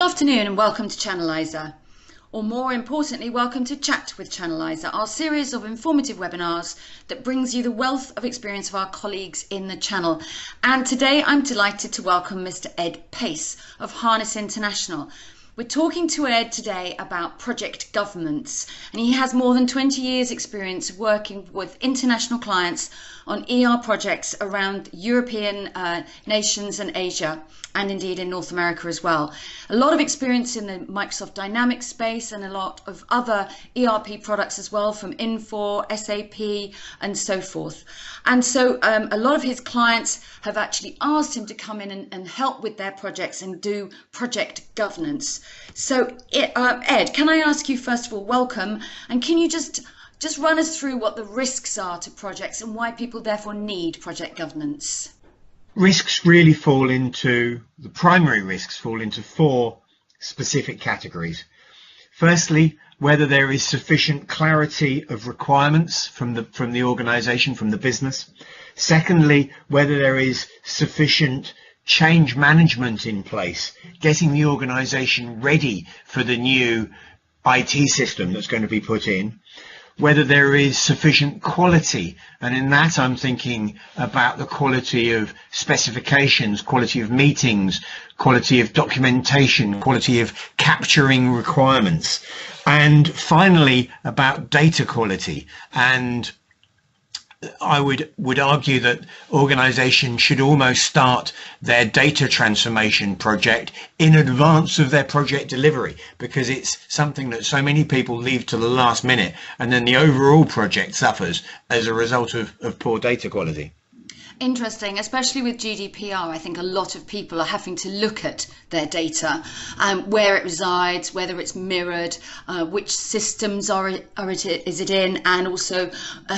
afternoon and welcome to Channelizer, or more importantly, welcome to Chat with Channelizer, our series of informative webinars that brings you the wealth of experience of our colleagues in the channel. And today I'm delighted to welcome Mr. Ed Paice of Harness International. We're talking to Ed today about project governance, and he has more than 20 years experience working with international clients on ER projects around European nations and Asia, and indeed in North America as well. A lot of experience in the Microsoft Dynamics space and a lot of other ERP products as well, from Infor, SAP and so forth. And so a lot of his clients have actually asked him to come in and help with their projects and do project governance. So Ed, can I ask you first of all, welcome, and can you just run us through what the risks are to projects and why people therefore need project governance? Risks really the primary risks fall into four specific categories. Firstly, whether there is sufficient clarity of requirements from the organization, from the business. Secondly, whether there is sufficient change management in place, getting the organization ready for the new IT system that's going to be put in. Whether there is sufficient quality, and in that I'm thinking about the quality of specifications, quality of meetings, quality of documentation, quality of capturing requirements, and finally about data quality. And I would argue that organizations should almost start their data transformation project in advance of their project delivery, because it's something that so many people leave to the last minute, and then the overall project suffers as a result of poor data quality. Interesting, especially with GDPR. I think a lot of people are having to look at their data, where it resides, whether it's mirrored, which systems is it in, and also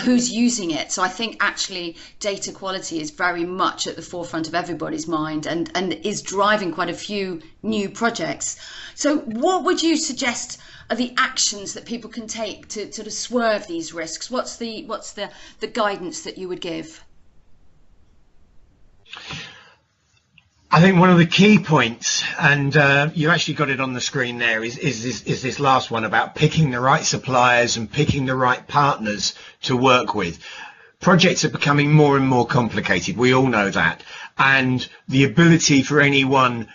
who's using it. So I think actually data quality is very much at the forefront of everybody's mind and is driving quite a few new projects. So what would you suggest are the actions that people can take to sort of swerve these risks? What's the guidance that you would give? I think one of the key points, and you actually got it on the screen there, is this last one about picking the right suppliers and picking the right partners to work with. Projects are becoming more and more complicated. We all know that. And the ability for any one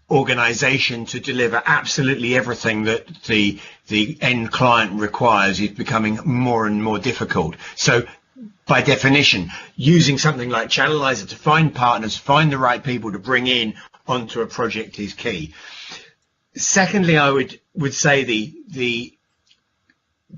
organization to deliver absolutely everything that the end client requires is becoming more and more difficult. So by definition, using something like Channelizer to find partners, find the right people to bring in onto a project is key. Secondly, I would say the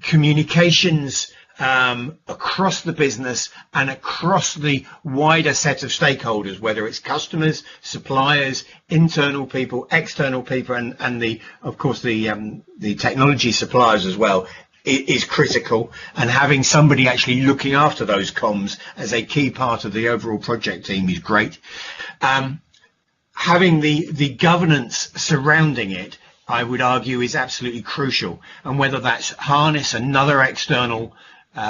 communications across the business and across the wider set of stakeholders, whether it's customers, suppliers, internal people, external people, and of course the technology suppliers as well, is critical, and having somebody actually looking after those comms as a key part of the overall project team is great. Having the governance surrounding it, I would argue, is absolutely crucial, and whether that's Harness, another external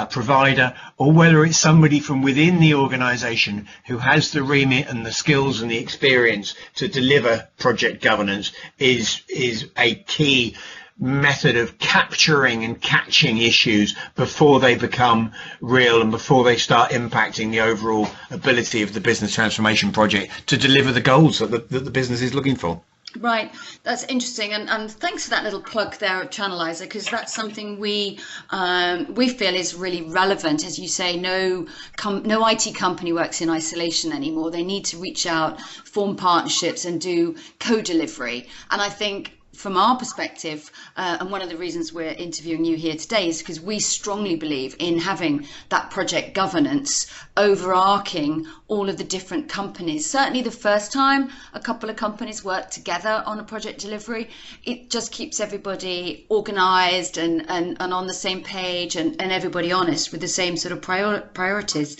provider, or whether it's somebody from within the organization who has the remit and the skills and the experience to deliver project governance, is a key method of capturing and catching issues before they become real and before they start impacting the overall ability of the business transformation project to deliver the goals that the business is looking for. Right, that's interesting, and thanks for that little plug there of Channelizer, because that's something we feel is really relevant. As you say, no IT company works in isolation anymore. They need to reach out, form partnerships, and do co-delivery. And I think from our perspective, and one of the reasons we're interviewing you here today is because we strongly believe in having that project governance overarching all of the different companies. Certainly the first time a couple of companies work together on a project delivery, it just keeps everybody organized and on the same page and everybody honest with the same sort of priorities.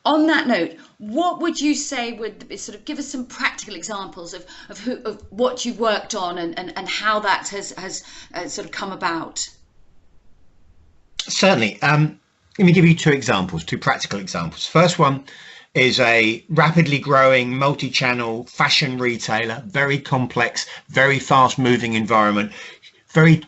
On that note, what would you say would sort of give us some practical examples of what you've worked on and how that has sort of come about? Certainly. Let me give you two practical examples. First one, is a rapidly growing multi-channel fashion retailer, very complex, very fast-moving environment, very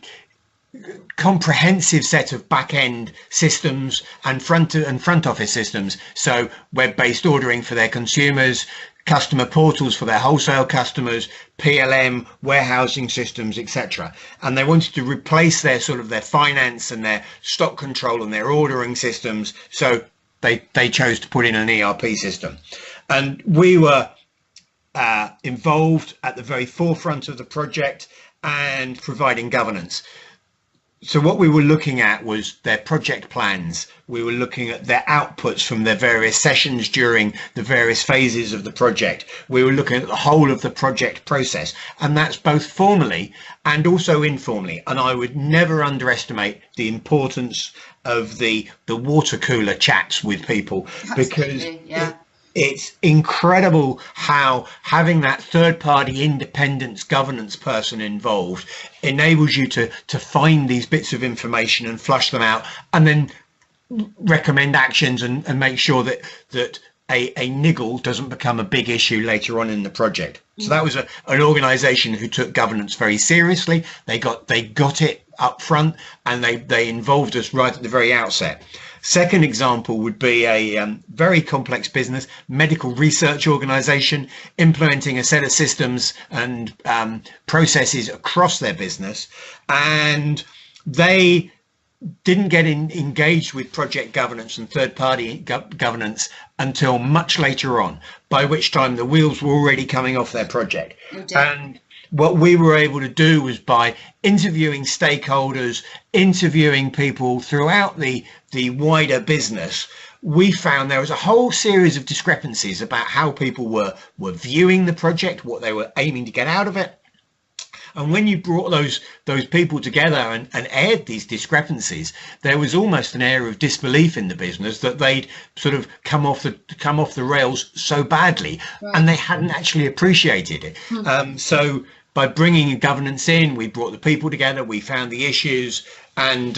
comprehensive set of back-end systems and front office systems. So web-based ordering for their consumers, customer portals for their wholesale customers, PLM, warehousing systems, etc. And they wanted to replace their finance and their stock control and their ordering systems. So they chose to put in an ERP system. And we were involved at the very forefront of the project and providing governance. So what we were looking at was their project plans. We were looking at their outputs from their various sessions during the various phases of the project. We were looking at the whole of the project process, and that's both formally and also informally. And I would never underestimate the importance of the water cooler chats with people. Absolutely, because it's incredible how having that third-party independence governance person involved enables you to find these bits of information and flush them out, and then recommend actions and make sure that a niggle doesn't become a big issue later on in the project. So that was an organization who took governance very seriously. They got it up front, and they involved us right at the very outset. Second example would be a very complex business, medical research organization, implementing a set of systems and processes across their business. And they didn't get engaged with project governance and third-party governance until much later on, by which time the wheels were already coming off their project. And what we were able to do was, by interviewing stakeholders, interviewing people throughout the wider business, we found there was a whole series of discrepancies about how people were viewing the project, what they were aiming to get out of it. And when you brought those people together and aired these discrepancies, there was almost an air of disbelief in the business that they'd sort of come off the rails so badly, and they hadn't actually appreciated it. So by bringing governance in, we brought the people together, we found the issues, and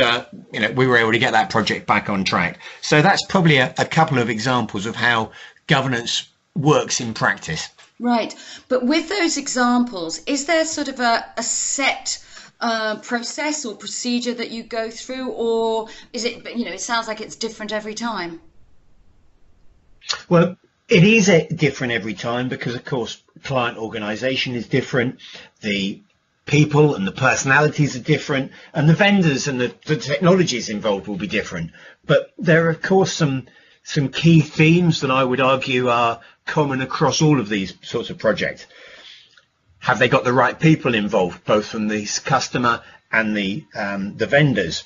we were able to get that project back on track. So that's probably a couple of examples of how governance works in practice. Right. But with those examples, is there sort of a set process or procedure that you go through, or is it, it sounds like it's different every time? Well, it is different every time because, of course, client organization is different. The people and the personalities are different, and the vendors and the technologies involved will be different. But there are, of course, some key themes that I would argue are common across all of these sorts of projects. Have they got the right people involved, both from the customer and the vendors?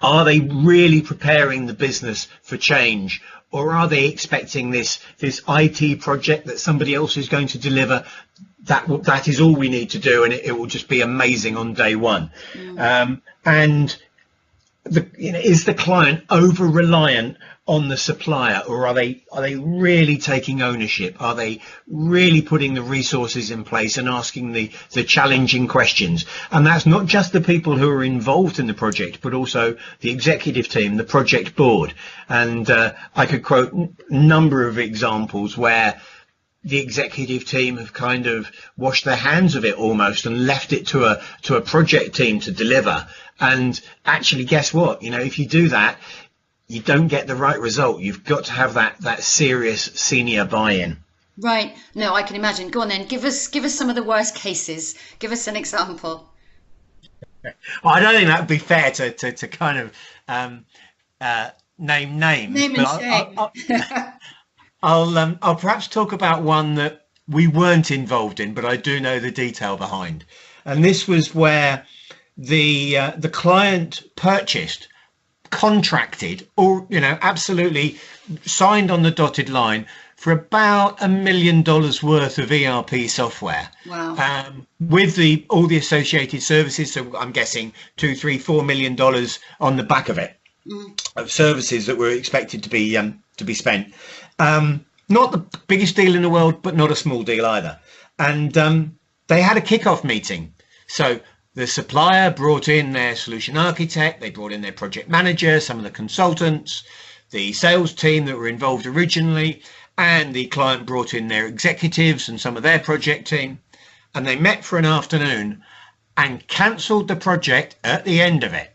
Are they really preparing the business for change, or are they expecting this IT project that somebody else is going to deliver? That is all we need to do, and it will just be amazing on day one. And is the client over reliant on the supplier, or are they really taking ownership? Are they really putting the resources in place and asking the challenging questions? And that's not just the people who are involved in the project, but also the executive team, the project board. And I could quote a number of examples where the executive team have kind of washed their hands of it almost and left it to a project team to deliver. And actually, guess what? If you do that, you don't get the right result. You've got to have that serious senior buy-in. Right. No, I can imagine. Go on then. Give us some of the worst cases. Give us an example. Well, I don't think that would be fair to kind of name names. Name and shame. I'll perhaps talk about one that we weren't involved in, but I do know the detail behind. And this was where the client purchased, contracted, or absolutely signed on the dotted line for about $1 million worth of ERP software. Wow. With all the associated services. So I'm guessing $2, $3, $4 million on the back of it, of services that were expected to be spent. Not the biggest deal in the world, but not a small deal either. And they had a kickoff meeting. So the supplier brought in their solution architect, they brought in their project manager, some of the consultants. the sales team that were involved originally, and the client brought in their executives and some of their project team, and they met for an afternoon and cancelled the project at the end of it.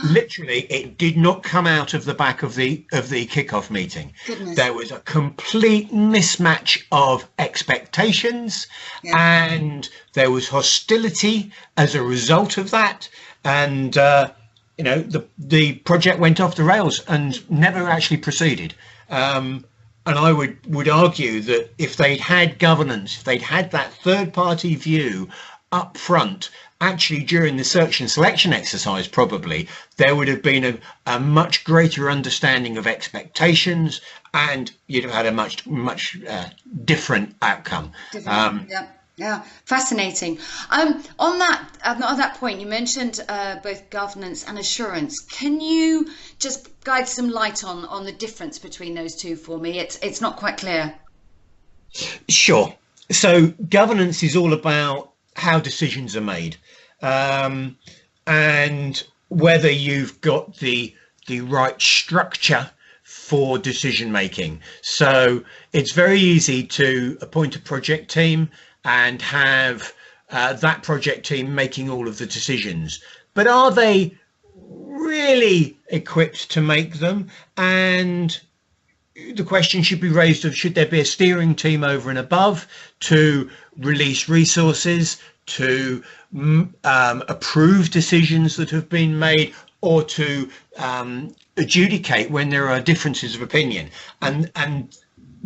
Literally, it did not come out of the back of the kickoff meeting. Goodness. There was a complete mismatch of expectations, and there was hostility as a result of that. And the project went off the rails and never actually proceeded. And I would argue that if they'd had governance, if they'd had that third-party view up front, actually during the search and selection exercise, probably there would have been a much greater understanding of expectations, and you'd have had a much different outcome. Yeah, fascinating. On that point, you mentioned both governance and assurance. Can you just guide some light on the difference between those two for me? It's not quite clear. Sure. So governance is all about how decisions are made, and whether you've got the right structure for decision making. So it's very easy to appoint a project team and have that project team making all of the decisions, but are they really equipped to make them? And the question should be raised of, should there be a steering team over and above to release resources, to approve decisions that have been made, or to adjudicate when there are differences of opinion? And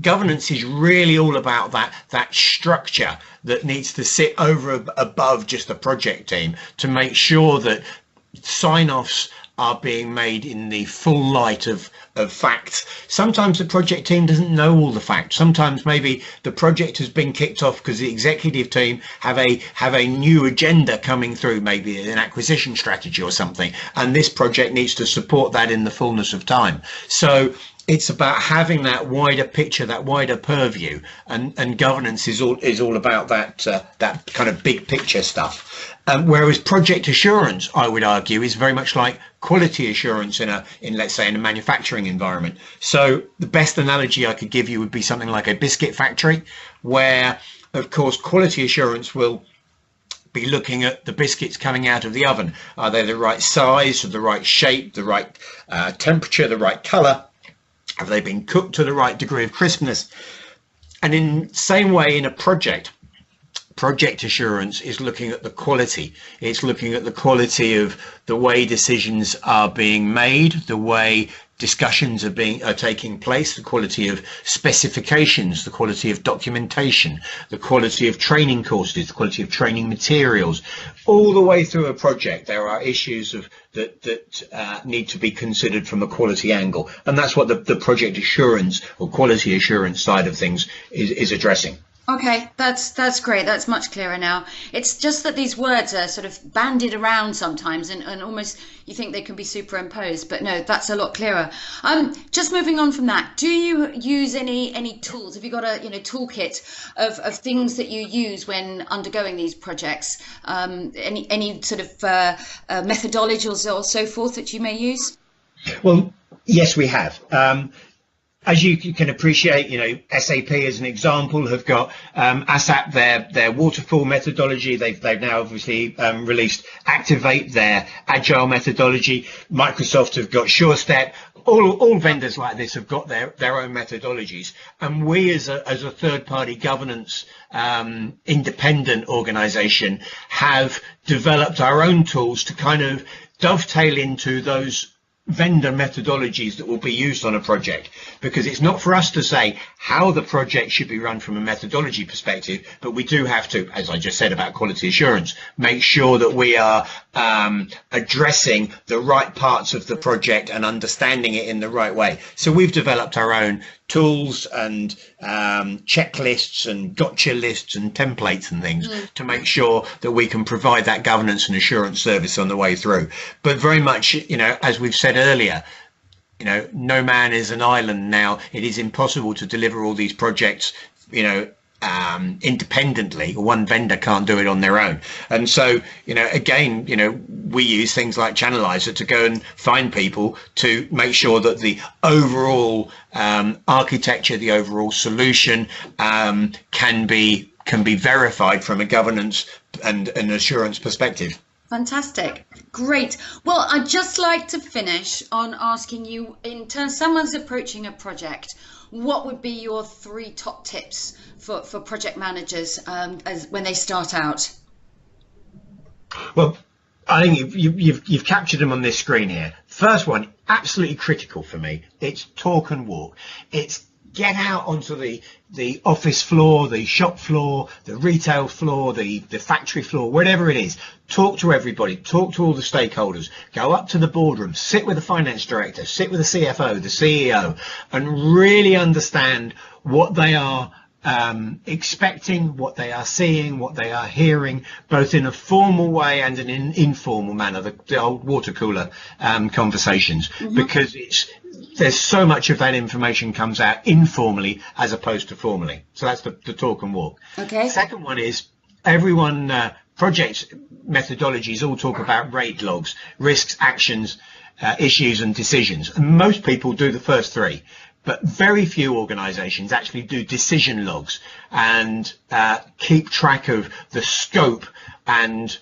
governance is really all about that structure that needs to sit over above just the project team to make sure that sign-offs are being made in the full light of facts. Sometimes the project team doesn't know all the facts. Sometimes maybe the project has been kicked off because the executive team have a new agenda coming through, maybe an acquisition strategy or something, and this project needs to support that in the fullness of time. So it's about having that wider picture, that wider purview, and governance is all about that kind of big picture stuff. Whereas project assurance, I would argue, is very much like quality assurance in let's say in a manufacturing environment. So the best analogy I could give you would be something like a biscuit factory, where of course quality assurance will be looking at the biscuits coming out of the oven. Are they the right size, the right shape, the right temperature, the right color? Have they been cooked to the right degree of crispness? And in the same way, in a project assurance is looking at the quality. It's looking at the quality of the way decisions are being made, the way discussions are taking place, the quality of specifications, the quality of documentation, the quality of training courses, the quality of training materials. All the way through a project, there are issues that need to be considered from a quality angle, and that's what the project assurance or quality assurance side of things is addressing. Okay, that's great. That's much clearer now. It's just that these words are sort of bandied around sometimes, and almost you think they can be superimposed, but no, that's a lot clearer. Just moving on from that, do you use any tools? Have you got a toolkit of things that you use when undergoing these projects? Any sort of methodologies or so forth that you may use? Well, yes, we have. As you can appreciate, SAP as an example have got ASAP, their waterfall methodology. They've now obviously released Activate, their agile methodology. Microsoft have got SureStep. All vendors like this have got their own methodologies. And we as a third-party governance independent organization have developed our own tools to kind of dovetail into those vendor methodologies that will be used on a project, because it's not for us to say how the project should be run from a methodology perspective, but we do have to, as I just said about quality assurance, make sure that we are addressing the right parts of the project and understanding it in the right way. So we've developed our own tools and checklists and gotcha lists and templates and things to make sure that we can provide that governance and assurance service on the way through. But very much, as we've said earlier, no man is an island now. It is impossible to deliver all these projects, independently. One vendor can't do it on their own. And so, again, we use things like Channelizer to go and find people to make sure that the overall architecture, the overall solution can be verified from a governance and an assurance perspective. Fantastic. Great. Well, I'd just like to finish on asking you, in terms someone's approaching a project, what would be your 3 top tips for project managers when they start out? Well, I think you've captured them on this screen here. First one, absolutely critical for me. It's talk and walk. It's get out onto the office floor, the shop floor, the retail floor, the factory floor, whatever it is. Talk to everybody, talk to all the stakeholders, go up to the boardroom, sit with the finance director, sit with the CFO, the CEO, and really understand what they are expecting, what they are seeing, what they are hearing, both in a formal way and in an informal manner, the old water cooler conversations, because there's so much of that information comes out informally as opposed to formally. So that's the talk and walk. Okay. Second one is everyone, project methodologies all talk about RAID logs, risks, actions, issues and decisions. And most people do the first 3. But very few organisations actually do decision logs and keep track of the scope and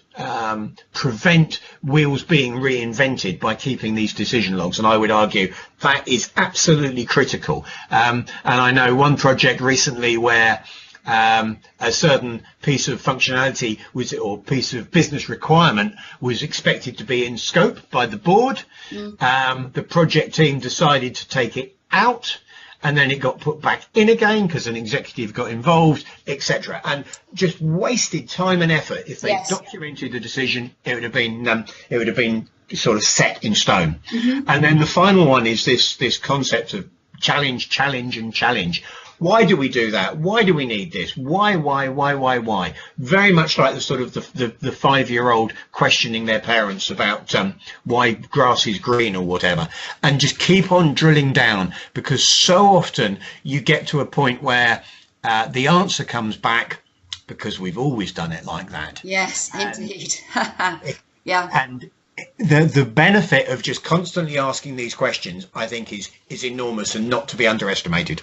prevent wheels being reinvented by keeping these decision logs. And I would argue that is absolutely critical. And I know one project recently where a certain piece of functionality or piece of business requirement was expected to be in scope by the board. The project team decided to take it out, and then it got put back in again because an executive got involved, etc., and just wasted time and effort. If they documented the decision, it would have been sort of set in stone. And then the final one is this concept of challenge, and challenge. Why do we do that? Why do we need this? Why? Very much like the sort of the 5-year-old questioning their parents about why grass is green or whatever, and just keep on drilling down, because so often you get to a point where the answer comes back because we've always done it like that. Yes, indeed. Yeah. And the benefit of just constantly asking these questions, I think, is enormous and not to be underestimated.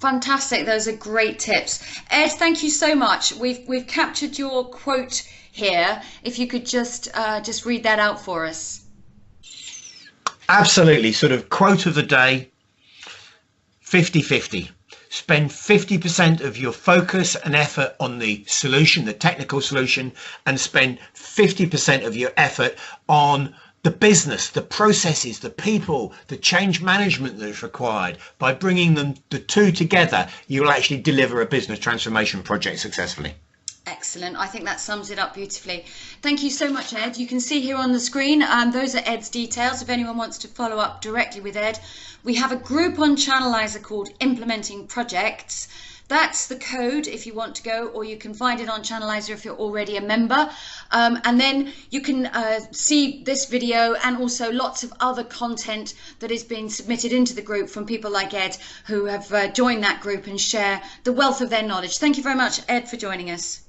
Fantastic. Those are great tips. Ed, thank you so much. We've captured your quote here. If you could just read that out for us. Absolutely. Sort of quote of the day, 50-50. Spend 50% of your focus and effort on the solution, the technical solution, and spend 50% of your effort on the business, the processes, the people, the change management that is required. By bringing the 2 together, you will actually deliver a business transformation project successfully. Excellent. I think that sums it up beautifully. Thank you so much, Ed. You can see here on the screen, those are Ed's details. If anyone wants to follow up directly with Ed, we have a group on Channelizer called Implementing Projects. That's the code if you want to go, or you can find it on Channelizer if you're already a member. And then you can see this video and also lots of other content that is being submitted into the group from people like Ed, who have joined that group and share the wealth of their knowledge. Thank you very much, Ed, for joining us.